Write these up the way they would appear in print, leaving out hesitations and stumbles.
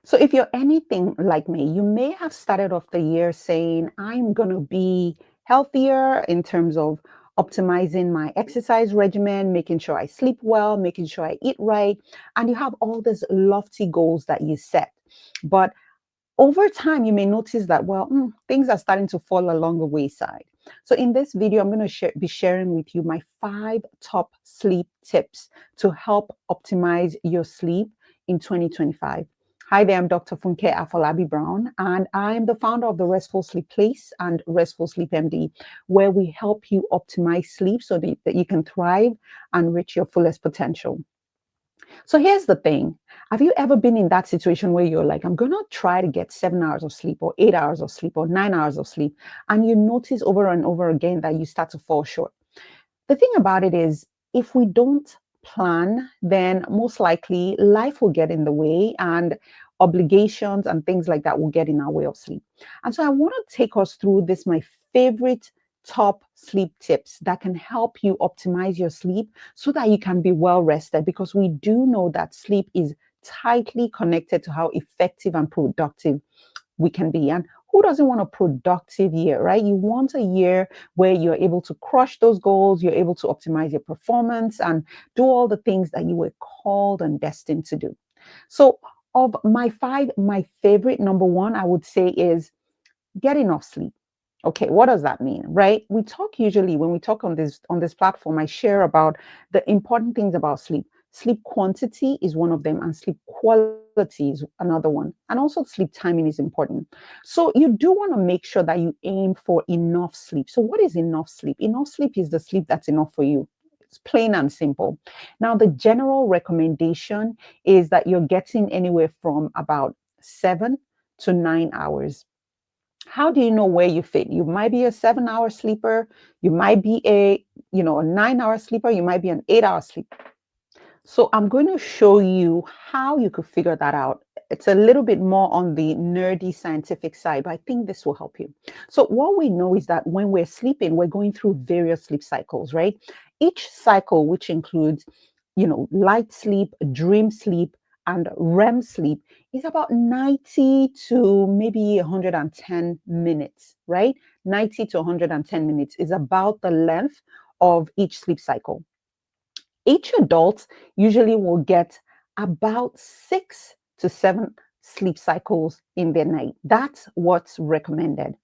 So, if you're anything like me, you may have started off the year saying, I'm going to be healthier in terms of optimizing my exercise regimen, making sure I sleep well, making sure I eat right. And you have all these lofty goals that you set. But over time, you may notice that, well, things are starting to fall along the wayside. So, in this video, I'm going to be sharing with you my 5 top sleep tips to help optimize your sleep in 2025. Hi there, I'm Dr. Funke Afolabi-Brown, and I'm the founder of the Restful Sleep Place and Restful Sleep MD, where we help you optimize sleep so that you can thrive and reach your fullest potential. So here's the thing. Have you ever been in that situation where you're like, I'm going to try to get 7 hours of sleep or 8 hours of sleep or 9 hours of sleep? And you notice over and over again that you start to fall short. The thing about it is, if we don't plan, then most likely life will get in the way and obligations and things like that will get in our way of sleep. And so I want to take us through this, my favorite top sleep tips that can help you optimize your sleep so that you can be well rested, because we do know that sleep is tightly connected to how effective and productive we can be. And who doesn't want a productive year, right? You want a year where you're able to crush those goals, you're able to optimize your performance and do all the things that you were called and destined to do. So, of my 5, my favorite number one, I would say, is get enough sleep. Okay, what does that mean, right? We talk usually when we talk on this platform, I share about the important things about sleep. Sleep quantity is one of them, and sleep quality is another one. And also sleep timing is important. So you do want to make sure that you aim for enough sleep. So what is enough sleep? Enough sleep is the sleep that's enough for you. It's plain and simple. Now, the general recommendation is that you're getting anywhere from about 7 to 9 hours. How do you know where you fit? You might be a 7 hour sleeper, you might be a 9 hour sleeper, you might be an 8 hour sleeper. So I'm going to show you how you could figure that out. It's a little bit more on the nerdy scientific side, but I think this will help you. So what we know is that when we're sleeping, we're going through various sleep cycles, right? Each cycle, which includes, light sleep, dream sleep, and REM sleep, is about 90 to maybe 110 minutes, right? 90 to 110 minutes is about the length of each sleep cycle. Each adult usually will get about 6 to 7 sleep cycles in their night. That's what's recommended.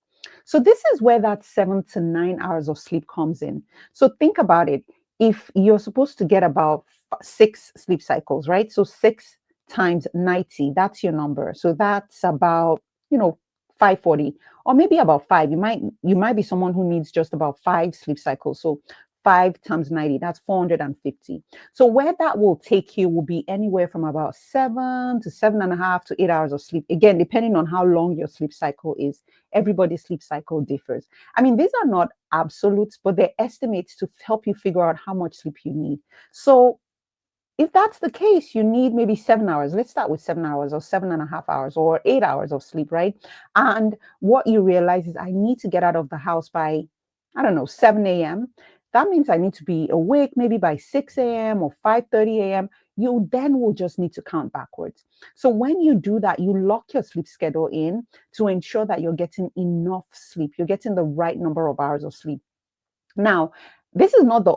So, this is where that 7 to 9 hours of sleep comes in. So, think about it. If you're supposed to get about 6 sleep cycles, right? So, 6 times 90, that's your number. So, that's about, 540, or maybe about five. You might be someone who needs just about 5 sleep cycles. So 5 times 90, that's 450. So where that will take you will be anywhere from about 7 to 7.5 to 8 hours of sleep. Again, depending on how long your sleep cycle is. Everybody's sleep cycle differs. I mean, these are not absolutes, but they're estimates to help you figure out how much sleep you need. So if that's the case, you need maybe 7 hours. Let's start with 7 hours or 7.5 hours or 8 hours of sleep, right? And what you realize is, I need to get out of the house by, I don't know, 7 a.m. That means I need to be awake maybe by 6 a.m. or 5:30 a.m. You then will just need to count backwards. So when you do that, you lock your sleep schedule in to ensure that you're getting enough sleep. You're getting the right number of hours of sleep. Now, this is not the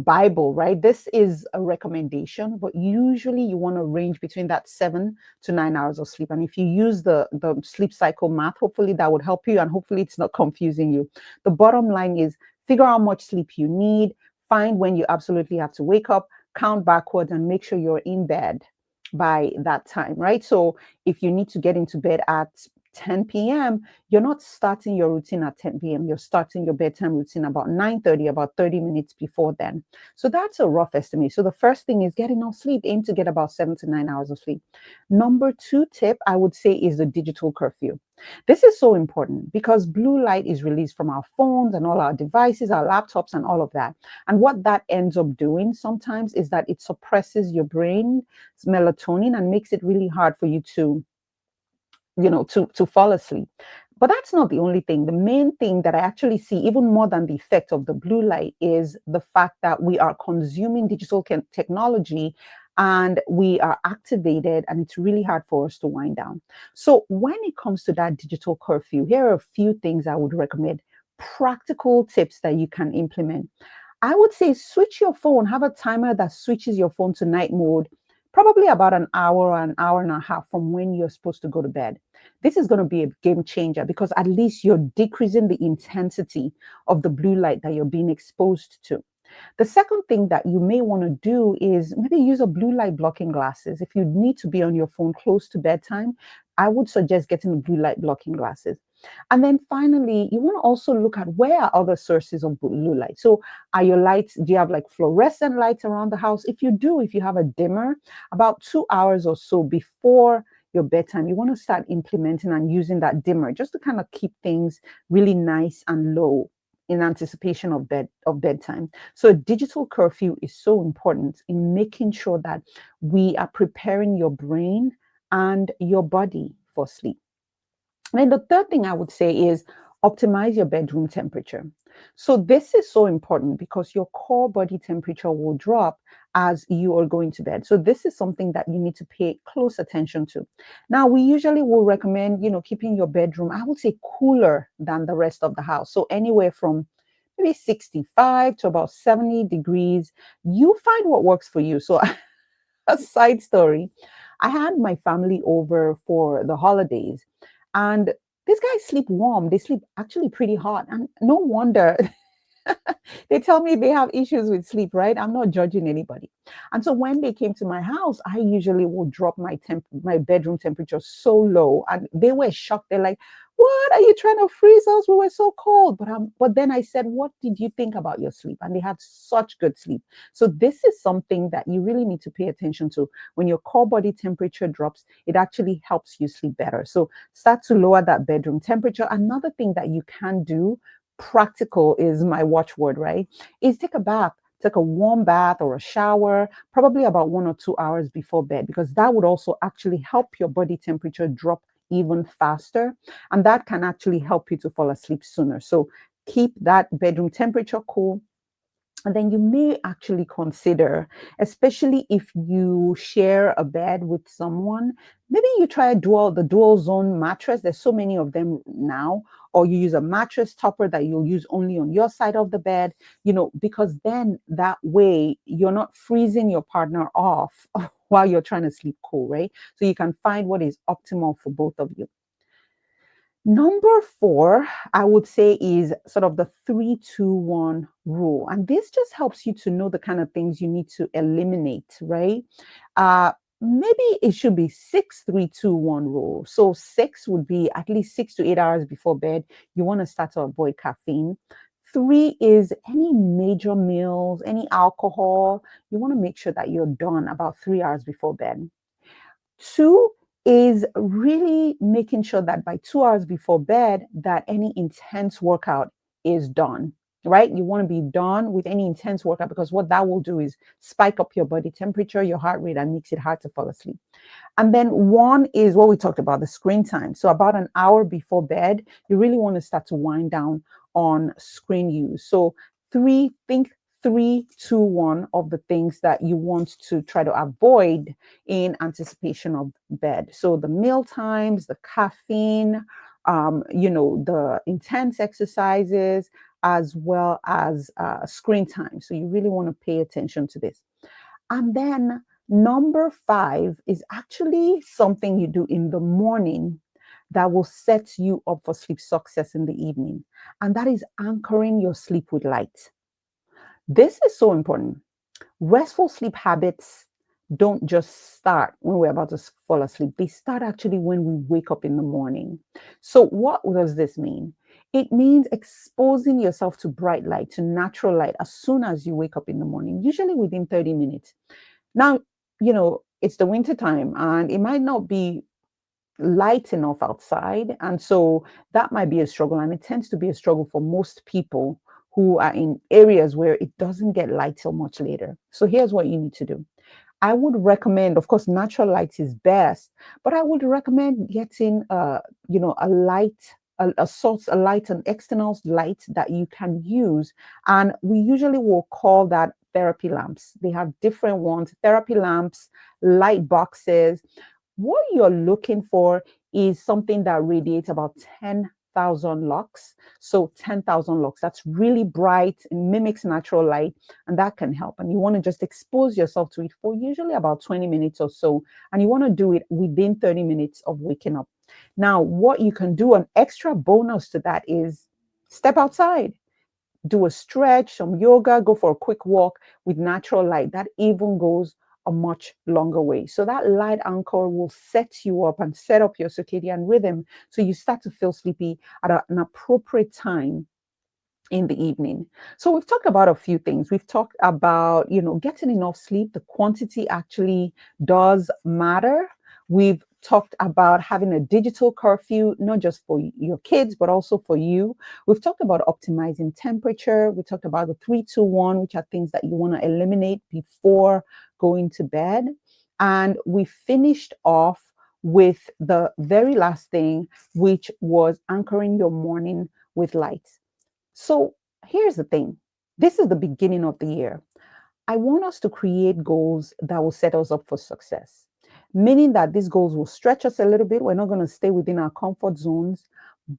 Bible, right? This is a recommendation, but usually you want to range between that 7 to 9 hours of sleep. And if you use the sleep cycle math, hopefully that would help you, and hopefully it's not confusing you. The bottom line is, figure out how much sleep you need, find when you absolutely have to wake up, count backwards, and make sure you're in bed by that time, right? So if you need to get into bed at 10 p.m., you're not starting your routine at 10 p.m. You're starting your bedtime routine about 9:30, about 30 minutes before then. So that's a rough estimate. So the first thing is get enough sleep. Aim to get about 7 to 9 hours of sleep. Number 2 tip, I would say, is the digital curfew. This is so important because blue light is released from our phones and all our devices, our laptops, and all of that. And what that ends up doing sometimes is that it suppresses your brain's melatonin and makes it really hard for you to fall asleep. But that's not the only thing. The main thing that I actually see, even more than the effect of the blue light, is the fact that we are consuming digital technology and we are activated, and it's really hard for us to wind down. So when it comes to that digital curfew, here are a few things I would recommend, practical tips that you can implement. I would say switch your phone, have a timer that switches your phone to night mode, probably about an hour and a half from when you're supposed to go to bed. This is going to be a game changer because at least you're decreasing the intensity of the blue light that you're being exposed to. The second thing that you may want to do is maybe use a blue light blocking glasses. If you need to be on your phone close to bedtime, I would suggest getting the blue light blocking glasses. And then finally, you want to also look at where are other sources of blue light. So are your lights, do you have like fluorescent lights around the house? If you do, if you have a dimmer, about 2 hours or so before your bedtime, you want to start implementing and using that dimmer just to kind of keep things really nice and low in anticipation of bedtime. So digital curfew is so important in making sure that we are preparing your brain and your body for sleep. And then the third thing I would say is optimize your bedroom temperature. So this is so important because your core body temperature will drop as you are going to bed. So this is something that you need to pay close attention to. Now, we usually will recommend, keeping your bedroom, I would say, cooler than the rest of the house. So anywhere from maybe 65 to about 70 degrees. You find what works for you. So a side story, I had my family over for the holidays, and these guys sleep warm. They sleep actually pretty hot. And no wonder they tell me they have issues with sleep, right? I'm not judging anybody. And so when they came to my house, I usually will drop my bedroom temperature so low, and they were shocked. They're like, "What are you trying to freeze us? We were so cold." But then I said, "What did you think about your sleep?" And they had such good sleep. So this is something that you really need to pay attention to. When your core body temperature drops, it actually helps you sleep better. So start to lower that bedroom temperature. Another thing that you can do, practical is my watchword, right? Is take a bath. Take a warm bath or a shower, probably about 1 or 2 hours before bed, because that would also actually help your body temperature drop even faster. And that can actually help you to fall asleep sooner. So keep that bedroom temperature cool. And then you may actually consider, especially if you share a bed with someone, maybe you try the dual zone mattress. There's so many of them now. Or you use a mattress topper that you'll use only on your side of the bed, because then that way you're not freezing your partner off while you're trying to sleep cool, right? So you can find what is optimal for both of you. Number four, I would say, is sort of the 3-2-1 rule. And this just helps you to know the kind of things you need to eliminate, right? Uh, Maybe it should be 6-3-2-1 rule. So six would be at least 6 to 8 hours before bed. You want to start to avoid caffeine. Three is any major meals, any alcohol. You want to make sure that you're done about 3 hours before bed. Two is really making sure that by 2 hours before bed, that any intense workout is done, right? You want to be done with any intense workout, because what that will do is spike up your body temperature, your heart rate, and makes it hard to fall asleep. And then one is what we talked about, the screen time. So about an hour before bed, you really want to start to wind down on screen use. So think 3-2-1 of the things that you want to try to avoid in anticipation of bed. So the meal times, the caffeine, the intense exercises, as well as screen time. So you really want to pay attention to this. And then number five is actually something you do in the morning that will set you up for sleep success in the evening. And that is anchoring your sleep with light. This is so important. Restful sleep habits don't just start when we're about to fall asleep. They start actually when we wake up in the morning. So what does this mean? It means exposing yourself to bright light, to natural light as soon as you wake up in the morning, usually within 30 minutes. Now, it's the winter time and it might not be light enough outside. And so that might be a struggle. And it tends to be a struggle for most people who are in areas where it doesn't get light till much later. So here's what you need to do. I would recommend, of course, natural light is best, but I would recommend getting, a light, a source, a light, an external light that you can use. And we usually will call that therapy lamps. They have different ones, therapy lamps, light boxes. What you're looking for is something that radiates about 10,000 lux. So 10,000 lux, that's really bright, it mimics natural light, and that can help. And you want to just expose yourself to it for usually about 20 minutes or so. And you want to do it within 30 minutes of waking up. Now, what you can do, an extra bonus to that is step outside, do a stretch, some yoga, go for a quick walk with natural light. That even goes a much longer way. So that light anchor will set you up and set up your circadian rhythm so you start to feel sleepy at an appropriate time in the evening. So we've talked about a few things. We've talked about, getting enough sleep. The quantity actually does matter. We've talked about having a digital curfew, not just for your kids, but also for you. We've talked about optimizing temperature. We talked about the 3-2-1, which are things that you want to eliminate before going to bed. And we finished off with the very last thing, which was anchoring your morning with light. So here's the thing. This is the beginning of the year. I want us to create goals that will set us up for success, meaning that these goals will stretch us a little bit. We're not going to stay within our comfort zones,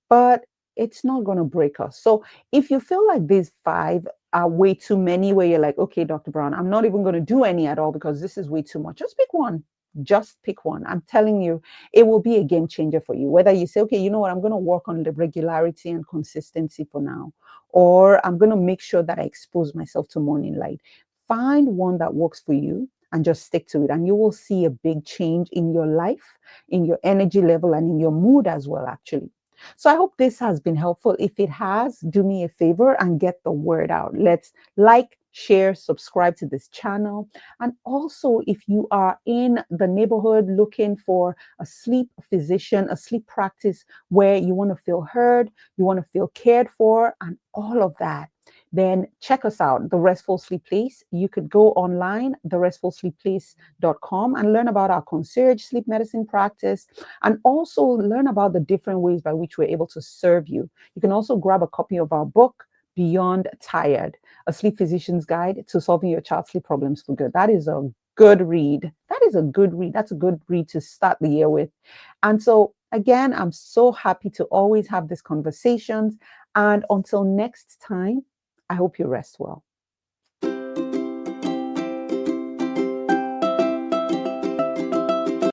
but it's not going to break us. So if you feel like these five are way too many, where you're like, okay, Dr. Brown, I'm not even going to do any at all because this is way too much, just pick one. Just pick one. I'm telling you, it will be a game changer for you. Whether you say, okay, you know what, I'm going to work on the regularity and consistency for now, or I'm going to make sure that I expose myself to morning light. Find one that works for you and just stick to it. And you will see a big change in your life, in your energy level, and in your mood as well, actually. So I hope this has been helpful. If it has, do me a favor and get the word out. Let's like, share, subscribe to this channel. And also, if you are in the neighborhood looking for a sleep physician, a sleep practice where you want to feel heard, you want to feel cared for, and all of that, then check us out, The Restful Sleep Place. You could go online, therestfulsleepplace.com, and learn about our concierge sleep medicine practice, and also learn about the different ways by which we're able to serve you. You can also grab a copy of our book, Beyond Tired, a sleep physician's guide to solving your child's sleep problems for good. That is a good read. That is a good read. That's a good read to start the year with. And so, again, I'm so happy to always have these conversations. And until next time, I hope you rest well.